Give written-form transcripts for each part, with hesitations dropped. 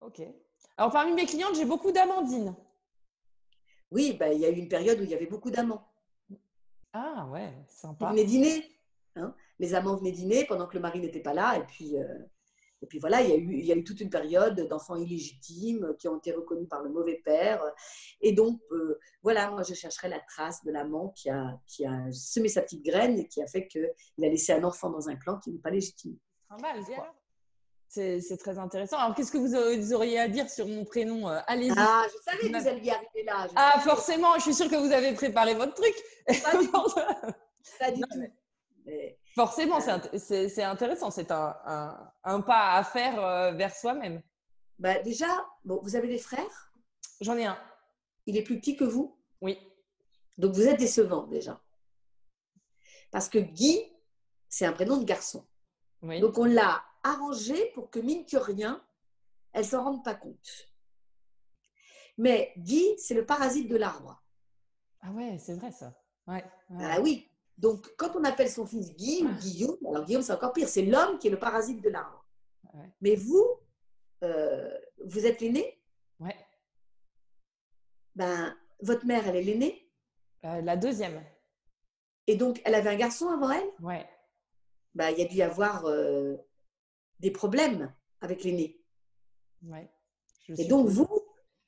Ok. Alors, parmi mes clientes, j'ai beaucoup d'Amandine. Oui, ben, il y a eu une période où il y avait beaucoup d'amants Ah ouais, qui sympa. venaient dîner. Hein. Les amants venaient dîner pendant que le mari n'était pas là. Et puis voilà, il y a eu toute une période d'enfants illégitimes qui ont été reconnus par le mauvais père. Et donc, voilà, moi, je chercherais la trace de l'amant qui a semé sa petite graine et qui a fait qu'il a laissé un enfant dans un clan qui n'est pas légitime. Pas mal, quoi. C'est très intéressant. Alors, qu'est-ce que vous auriez à dire sur mon prénom? Allez-y. Ah, je savais que vous alliez arriver là. Je Ah, savais. forcément, je suis sûre que vous avez préparé votre truc. Pas du tout. Pas du Non, tout. mais Mais, forcément, euh, c'est intéressant. C'est un pas à faire vers soi-même. bah, déjà, bon, vous avez des frères. J'en ai un. Il est plus petit que vous. Oui. Donc, vous êtes décevant déjà. Parce que Guy, c'est un prénom de garçon. Oui. Donc, on l'a arrangé pour que, mine que rien, elle ne s'en rende pas compte. Mais Guy, c'est le parasite de l'arbre. Ah ouais, c'est vrai ça. Ouais. Ouais. Ah oui. Donc, quand on appelle son fils Guy ou Guillaume, alors Guillaume, c'est encore pire, c'est l'homme qui est le parasite de l'arbre. Ouais. Mais vous, vous êtes l'aîné, Ouais. ben, votre mère, elle est l'aînée, La deuxième. et donc elle avait un garçon avant elle, Ouais. ben, il y a dû y avoir des problèmes avec l'aîné. Ouais. Je Et donc suppose. vous,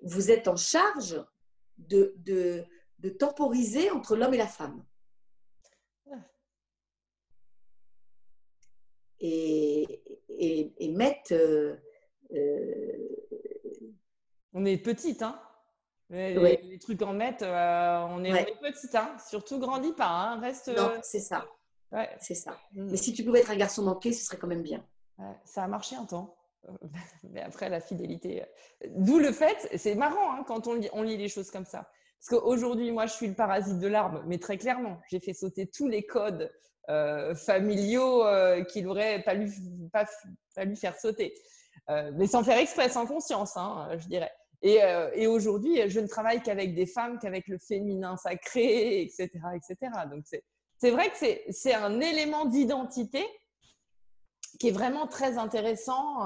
vous êtes en charge de, de, de temporiser entre l'homme et la femme. Et mettre... On est petite, hein. ouais, Les trucs en mettre, on ouais, est petite, hein. Surtout grandis pas, hein. Reste. non, c'est ça, Ouais. c'est ça. Mm. Mais si tu pouvais être un garçon manqué, ce serait quand même bien. Ouais, ça a marché un temps. Mais après, la fidélité. D'où le fait, c'est marrant hein, quand on lit les choses comme ça. Parce qu'aujourd'hui, moi, je suis le parasite de l'arbre, mais très clairement, j'ai fait sauter tous les codes familiaux qu'il n'aurait pas fallu faire sauter. Mais sans faire exprès, sans conscience, hein, je dirais. Et aujourd'hui, je ne travaille qu'avec des femmes, qu'avec le féminin sacré, etc. etc. Donc, c'est vrai que c'est un élément d'identité qui est vraiment très intéressant.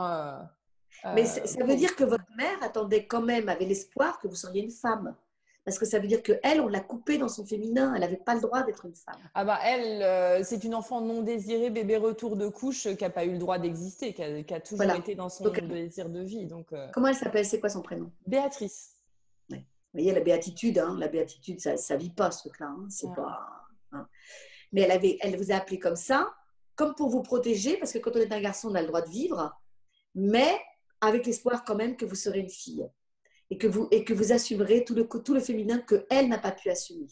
Mais ça veut Pour... dire que votre mère attendait quand même, avait l'espoir que vous seriez une femme. Parce que ça veut dire qu'elle, on l'a coupée dans son féminin. Elle n'avait pas le droit d'être une femme. Ah bah elle, c'est une enfant non désirée, bébé retour de couche, qui n'a pas eu le droit d'exister, qui a toujours Voilà. été dans Donc, son désir de vie. Donc, comment elle s'appelle? C'est quoi son prénom? Béatrice. Ouais. Vous voyez, la béatitude, ça ne vit pas, ce truc-là. Hein. C'est Ouais. pas... Hein. Mais elle vous a appelé comme ça, comme pour vous protéger, parce que quand on est un garçon, on a le droit de vivre, mais avec l'espoir quand même que vous serez une fille et que vous assumerez tout le féminin qu'elle n'a pas pu assumer.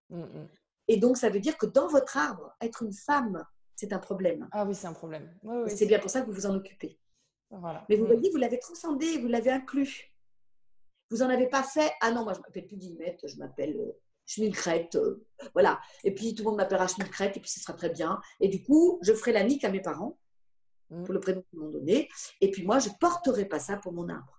Mm, mm. Et donc, ça veut dire que dans votre arbre, être une femme, c'est un problème. Ah oui, c'est un problème. Oui, Et oui, c'est bien pour ça que vous vous en occupez. voilà. Mais vous Mm. voyez, vous l'avez transcendé, vous l'avez inclus. Vous n'en avez pas fait. Ah non, moi, je ne m'appelle plus Guillemette, je m'appelle Schmilkrette. Voilà. Et puis, tout le monde m'appellera Schmilkrette, et puis ce sera très bien. Et du coup, je ferai la nique à mes parents Mm. pour le prénom qu'ils m'ont donné. Et puis, moi, je ne porterai pas ça pour mon arbre.